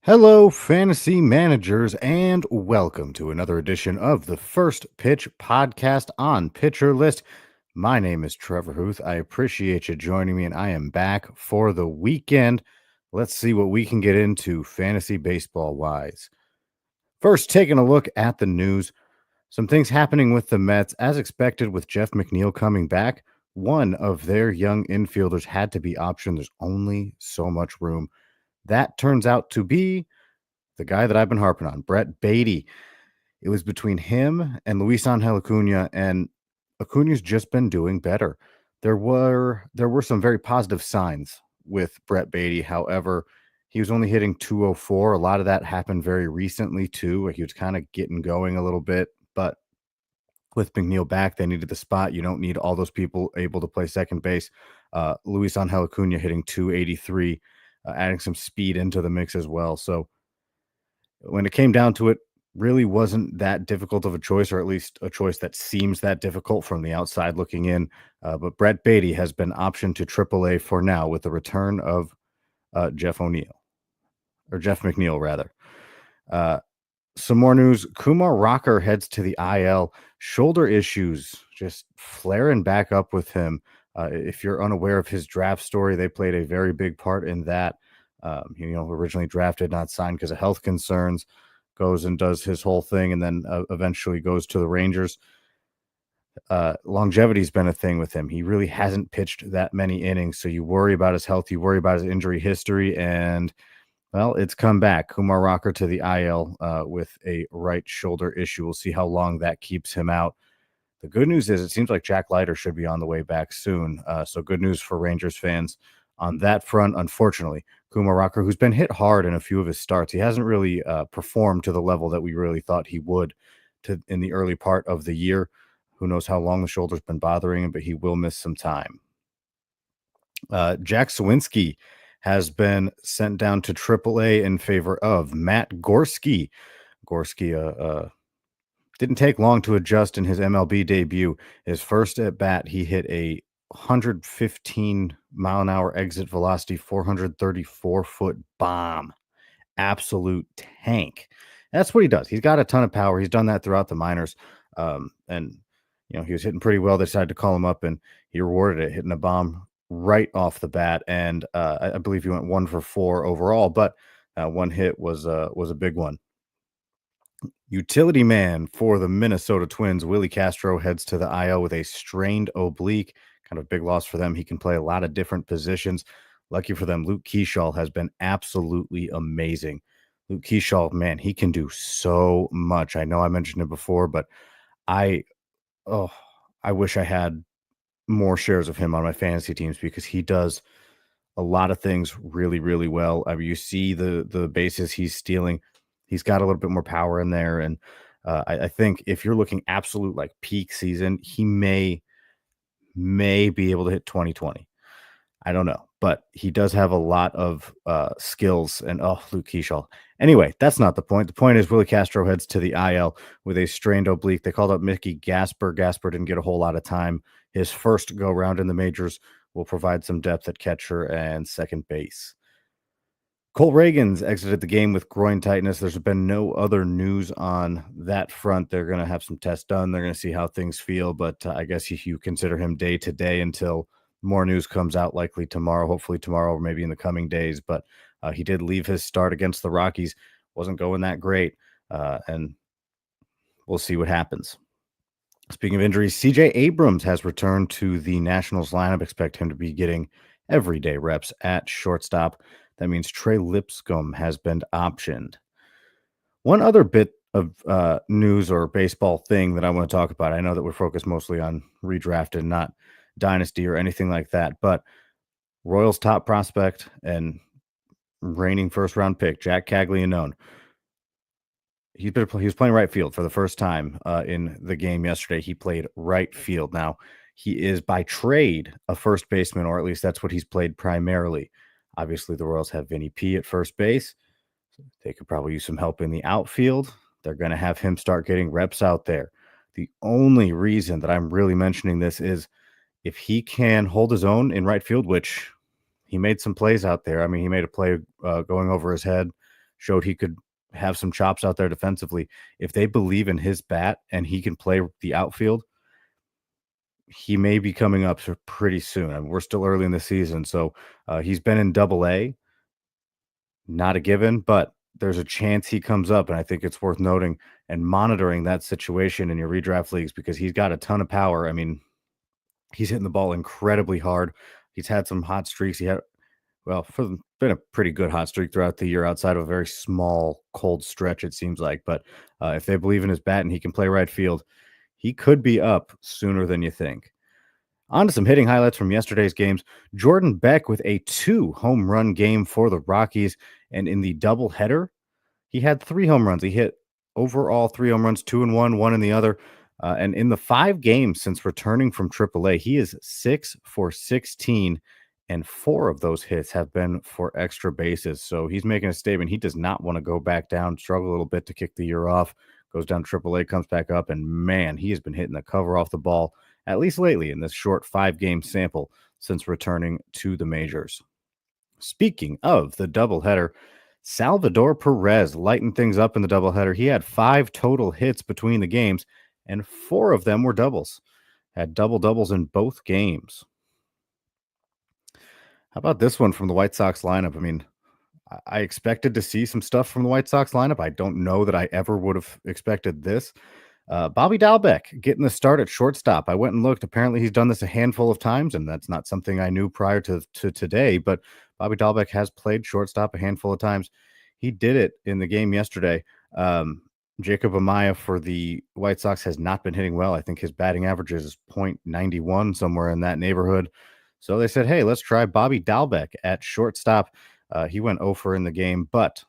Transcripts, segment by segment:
Hello, fantasy managers, and welcome to another edition of the First Pitch podcast on Pitcher List. My name is Trevor Huth. I appreciate you joining me, and I am back for the weekend. Let's see what we can get into fantasy baseball wise. First, taking a look at the news. Some things happening with the Mets, as expected, with Jeff McNeil coming back. One of their young infielders had to be optioned. There's only so much room. That turns out to be the guy that I've been harping on, Brett Beatty. It was between him and Luis Angel Acuna, and Acuna's just been doing better. There were some very positive signs with Brett Beatty. However, he was only hitting 204. A lot of that happened very recently too. He was kind of getting going a little bit, but with McNeil back, they needed the spot. You don't need all those people able to play second base. Luis Angel Acuna hitting 283, adding some speed into the mix as well. So when it came down to it, really wasn't that difficult of a choice, or at least a choice that seems that difficult from the outside looking in. But Brett Beatty has been optioned to AAA for now with the return of Jeff O'Neill, or Jeff McNeil, rather. Uh, some more news. Kumar Rocker heads to the IL. Shoulder issues just flaring back up with him. If you're unaware of his draft story, they played a very big part in that. Originally drafted, not signed because of health concerns, goes and does his whole thing, and then eventually goes to the Rangers. Longevity's been a thing with him. He really hasn't pitched that many innings, so you worry about his health, you worry about his injury history, and well, it's come back. Kumar Rocker to the IL with a right shoulder issue. We'll see how long that keeps him out. The good news is it seems like Jack Leiter should be on the way back soon. So good news for Rangers fans on that front. Unfortunately, Kumar Rocker, who's been hit hard in a few of his starts, he hasn't really performed to the level that we really thought he would in the early part of the year. Who knows how long the shoulder's been bothering him, but he will miss some time. Jack Sawinski has been sent down to AAA in favor of Matt Gorski. Gorski didn't take long to adjust in his MLB debut. His first at bat, he hit a 115-mile-an-hour exit velocity, 434-foot bomb. Absolute tank. That's what he does. He's got a ton of power. He's done that throughout the minors. And he was hitting pretty well. They decided to call him up, and he rewarded it, hitting a bomb right off the bat. And I believe he went 1 for 4 overall, but one hit was a big one. Utility man for the Minnesota Twins, Willie Castro, heads to the IL with a strained oblique. Kind of big loss for them. He can play a lot of different positions. Lucky for them, Luke Keyshaw has been absolutely amazing. Luke Keyshaw, man, he can do so much. I know I mentioned it before, but I wish I had more shares of him on my fantasy teams because he does a lot of things really, really well. I mean, you see the bases he's stealing. He's got a little bit more power in there. And I think if you're looking absolute like peak season, he may be able to hit 2020. I don't know, but he does have a lot of skills. And Luke Keyshaw. Anyway, that's not the point. The point is Willie Castro heads to the IL with a strained oblique. They called up Mickey Gasper. Gasper didn't get a whole lot of time. His first go round in the majors will provide some depth at catcher and second base. Cole Ragans exited the game with groin tightness. There's been no other news on that front. They're going to have some tests done. They're going to see how things feel, but I guess if you consider him day to day until more news comes out, likely tomorrow, hopefully tomorrow, or maybe in the coming days. But he did leave his start against the Rockies. Wasn't going that great, and we'll see what happens. Speaking of injuries, CJ Abrams has returned to the Nationals lineup. Expect him to be getting everyday reps at shortstop. That means Trey Lipscomb has been optioned. One other bit of news or baseball thing that I want to talk about. I know that we're focused mostly on redrafted, not dynasty or anything like that, but Royals top prospect and reigning first-round pick, Jack Caglianone. He was playing right field for the first time in the game yesterday. He played right field. Now, he is by trade a first baseman, or at least that's what he's played primarily. Obviously, the Royals have Vinny P at first base. They could probably use some help in the outfield. They're going to have him start getting reps out there. The only reason that I'm really mentioning this is if he can hold his own in right field, which he made some plays out there. I mean, he made a play going over his head showed he could have some chops out there defensively. If they believe in his bat and he can play the outfield, he may be coming up pretty soon. I mean, we're still early in the season, so he's been in Double A, not a given, but there's a chance he comes up, and I think it's worth noting and monitoring that situation in your redraft leagues because he's got a ton of power. I mean, he's hitting the ball incredibly hard. He's had some hot streaks. He had, well, been a pretty good hot streak throughout the year outside of a very small, cold stretch, it seems like. But if they believe in his bat and he can play right field, he could be up sooner than you think. On to some hitting highlights from yesterday's games. Jordan Beck with a 2-home run game for the Rockies. And in the doubleheader, he had 3 home runs. He hit overall 3 home runs, 2 in one in the other. And in the 5 games since returning from AAA, he is 6 for 16, and 4 of those hits have been for extra bases. So he's making a statement. He does not want to go back down, struggle a little bit to kick the year off, goes down to AAA, comes back up, and man, he has been hitting the cover off the ball, at least lately in this short 5-game sample since returning to the majors. Speaking of the doubleheader, Salvador Perez lightened things up in the doubleheader. He had 5 total hits between the games, and 4 of them were doubles. Had doubles in both games. How about this one from the White Sox lineup? I mean, I expected to see some stuff from the White Sox lineup. I don't know that I ever would have expected this. Bobby Dalbec getting the start at shortstop. I went and looked. Apparently, he's done this a handful of times, and that's not something I knew prior to today. But Bobby Dalbec has played shortstop a handful of times. He did it in the game yesterday. Jacob Amaya for the White Sox has not been hitting well. I think his batting average is .91, somewhere in that neighborhood. So they said, hey, let's try Bobby Dalbec at shortstop. He went 0 for in the game, but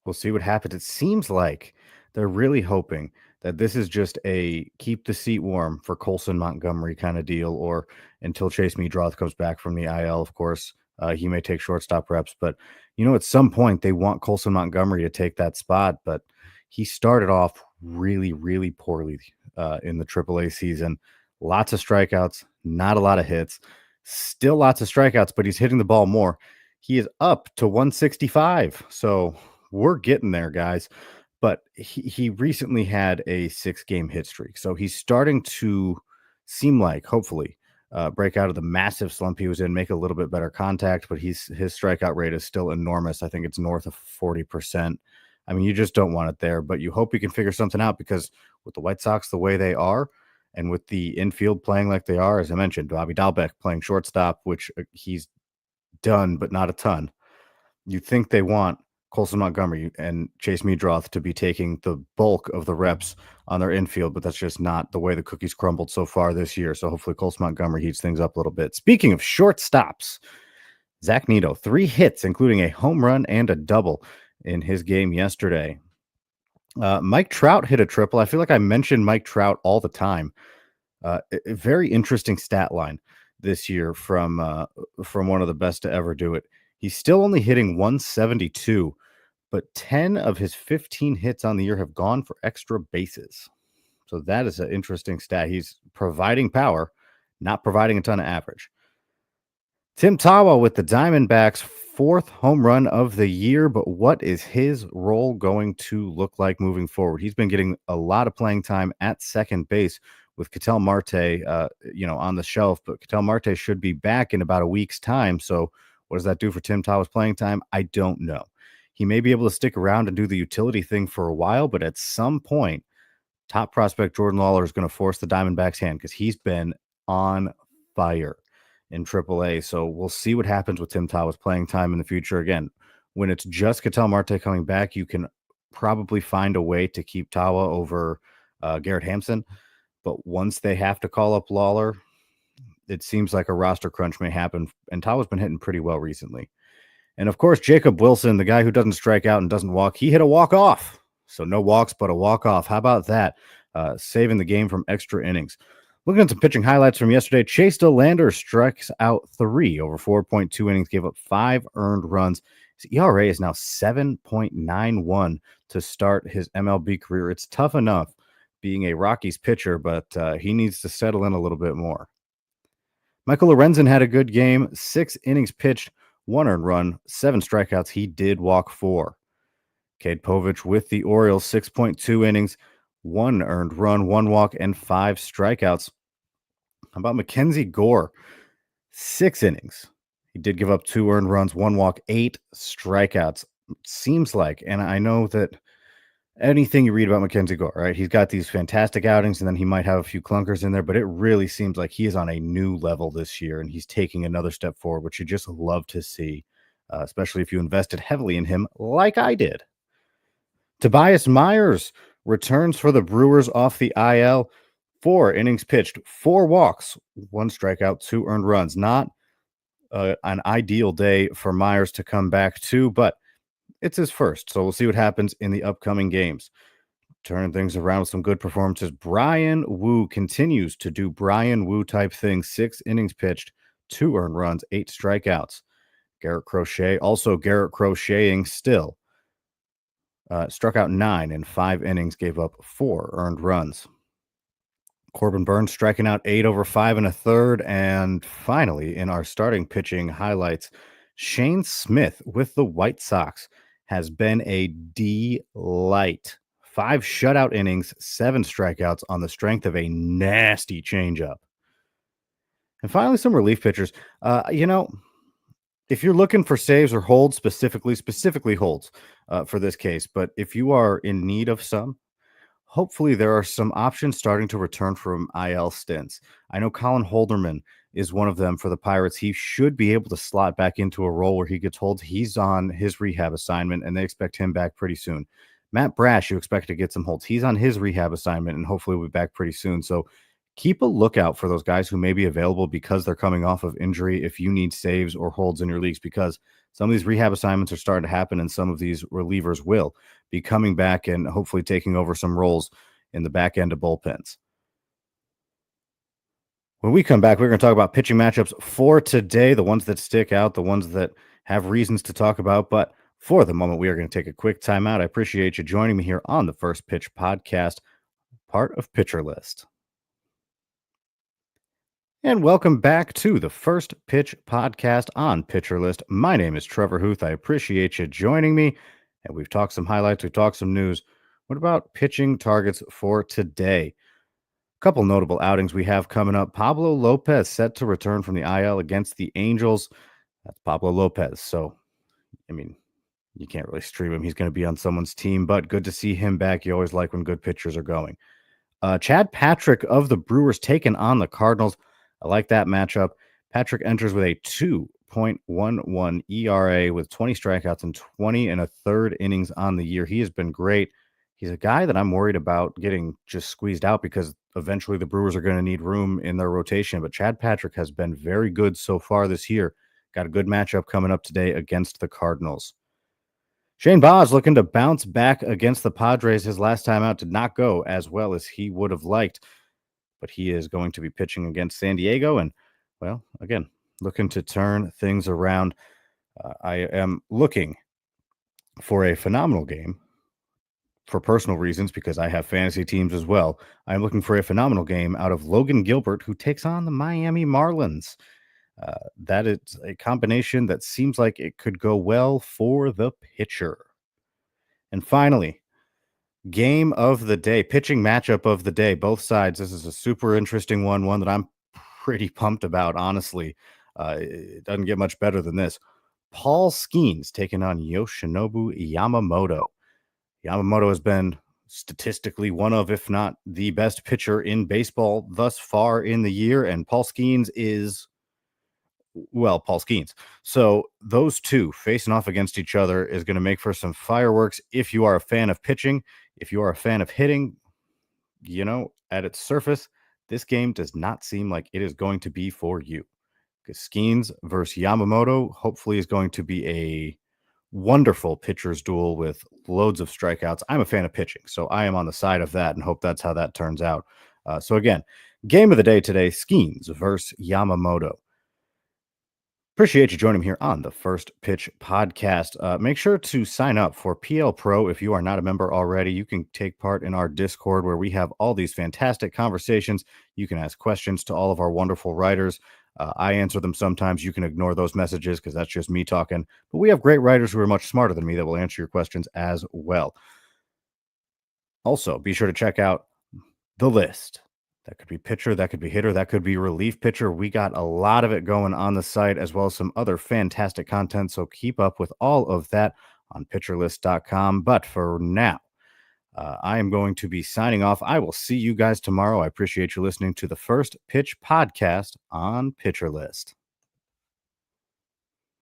we'll see what happens. It seems like they're really hoping that this is just a keep the seat warm for Colson Montgomery kind of deal, or until Chase Meadroth comes back from the IL, of course. He may take shortstop reps, but at some point they want Colson Montgomery to take that spot. But he started off really, really poorly in the AAA season. Lots of strikeouts, not a lot of hits. Still lots of strikeouts, but he's hitting the ball more. He is up to 165. So we're getting there, guys. But he recently had a 6-game hit streak. So he's starting to seem like, hopefully, break out of the massive slump he was in, make a little bit better contact. But his strikeout rate is still enormous. I think it's north of 40%. I mean, you just don't want it there. But you hope you can figure something out, because with the White Sox the way they are, and with the infield playing like they are, as I mentioned, Bobby Dalbec playing shortstop, which he's done, but not a ton. You think they want Colson Montgomery and Chase Meadroth to be taking the bulk of the reps on their infield, but that's just not the way the cookies crumbled so far this year. So hopefully Colson Montgomery heats things up a little bit. Speaking of shortstops, Zach Neto, 3 hits, including a home run and a double in his game yesterday. Mike Trout hit a triple. I feel like I mention Mike Trout all the time. A very interesting stat line this year from one of the best to ever do it. He's still only hitting 172, but 10 of his 15 hits on the year have gone for extra bases. So that is an interesting stat. He's providing power, not providing a ton of average. Tim Tawa with the Diamondbacks' 4th home run of the year, but what is his role going to look like moving forward? He's been getting a lot of playing time at second base with Ketel Marte, on the shelf, but Ketel Marte should be back in about a week's time. So what does that do for Tim Tawa's playing time? I don't know. He may be able to stick around and do the utility thing for a while, but at some point, top prospect Jordan Lawler is going to force the Diamondbacks' hand, because he's been on fire in AAA. So we'll see what happens with Tim Tawa's playing time in the future. Again, when it's just Ketel Marte coming back, you can probably find a way to keep Tawa over Garrett Hampson. But once they have to call up Lawler, it seems like a roster crunch may happen. And Tawa's been hitting pretty well recently. And of course, Jacob Wilson, the guy who doesn't strike out and doesn't walk, he hit a walk-off. So no walks, but a walk-off. How about that? Saving the game from extra innings. Looking at some pitching highlights from yesterday, Chase DeLander strikes out 3 over 4.2 innings, gave up 5 earned runs. His ERA is now 7.91 to start his MLB career. It's tough enough being a Rockies pitcher, but he needs to settle in a little bit more. Michael Lorenzen had a good game, 6 innings pitched, one earned run, seven strikeouts. He did walk four. Cade Povich with the Orioles, 6.2 innings, one earned run, one walk, and five strikeouts. How about Mackenzie Gore? 6 innings. He did give up two earned runs, one walk, eight strikeouts. Seems like, and I know that anything you read about Mackenzie Gore, right? He's got these fantastic outings, and then he might have a few clunkers in there, but it really seems like he is on a new level this year, and he's taking another step forward, which you just love to see, especially if you invested heavily in him like I did. Tobias Myers returns for the Brewers off the IL. 4 innings pitched, four walks, one strikeout, two earned runs. Not an ideal day for Myers to come back to, but it's his first. So we'll see what happens in the upcoming games. Turning things around with some good performances. Brian Wu continues to do Brian Wu type things. 6 innings pitched, two earned runs, eight strikeouts. Garrett Crochet, also Garrett Crocheting still. Struck out 9 in 5 innings, gave up 4 earned runs. Corbin Burns striking out 8 over 5 and a third. And finally, in our starting pitching highlights, Shane Smith with the White Sox has been a delight. 5 shutout innings, 7 strikeouts on the strength of a nasty changeup. And finally, some relief pitchers. If you're looking for saves or holds, specifically holds for this case, but if you are in need of some, hopefully there are some options starting to return from IL stints. I know Colin Holderman is one of them for the Pirates. He should be able to slot back into a role where he gets holds. He's on his rehab assignment, and they expect him back pretty soon. Matt Brash, you expect to get some holds. He's on his rehab assignment, and hopefully will be back pretty soon. So keep a lookout for those guys who may be available because they're coming off of injury if you need saves or holds in your leagues, because some of these rehab assignments are starting to happen, and some of these relievers will be coming back and hopefully taking over some roles in the back end of bullpens. When we come back, we're going to talk about pitching matchups for today, the ones that stick out, the ones that have reasons to talk about. But for the moment, we are going to take a quick timeout. I appreciate you joining me here on the First Pitch Podcast, part of Pitcher List. And welcome back to the First Pitch Podcast on Pitcher List. My name is Trevor Huth. I appreciate you joining me. And we've talked some highlights, we've talked some news. What about pitching targets for today? A couple notable outings we have coming up. Pablo Lopez set to return from the IL against the Angels. That's Pablo Lopez. So, I mean, you can't really stream him. He's going to be on someone's team, but good to see him back. You always like when good pitchers are going. Chad Patrick of the Brewers taking on the Cardinals. I like that matchup. Patrick enters with a 2.11 ERA with 20 strikeouts and 20 and a third innings on the year. He has been great. He's a guy that I'm worried about getting just squeezed out because eventually the Brewers are going to need room in their rotation. But Chad Patrick has been very good so far this year. Got a good matchup coming up today against the Cardinals. Shane Baz looking to bounce back against the Padres. His last time out did not go as well as he would have liked, but he is going to be pitching against San Diego. And, well, again, looking to turn things around. I am looking for a phenomenal game for personal reasons because I have fantasy teams as well. I'm looking for a phenomenal game out of Logan Gilbert, who takes on the Miami Marlins. That is a combination that seems like it could go well for the pitcher. And finally, game of the day, pitching matchup of the day, both sides. This is a super interesting one that I'm pretty pumped about, honestly. It doesn't get much better than this. Paul Skeens taking on Yoshinobu Yamamoto. Yamamoto has been statistically one of, if not the best pitcher in baseball thus far in the year, and Paul Skeens is, well, Paul Skeens. So those two facing off against each other is going to make for some fireworks. If you are a fan of pitching, if you are a fan of hitting, at its surface, this game does not seem like it is going to be for you. Because Skeens versus Yamamoto hopefully is going to be a wonderful pitcher's duel with loads of strikeouts. I'm a fan of pitching, so I am on the side of that and hope that's how that turns out. So again, game of the day today, Skeens versus Yamamoto. Appreciate you joining me here on the First Pitch Podcast. Make sure to sign up for PL Pro if you are not a member already. You can take part in our Discord where we have all these fantastic conversations. You can ask questions to all of our wonderful writers. I answer them sometimes. You can ignore those messages because that's just me talking. But we have great writers who are much smarter than me that will answer your questions as well. Also, be sure to check out the list. That could be pitcher, that could be hitter, that could be relief pitcher. We got a lot of it going on the site, as well as some other fantastic content. So keep up with all of that on pitcherlist.com. But for now, I am going to be signing off. I will see you guys tomorrow. I appreciate you listening to the First Pitch podcast on Pitcher List.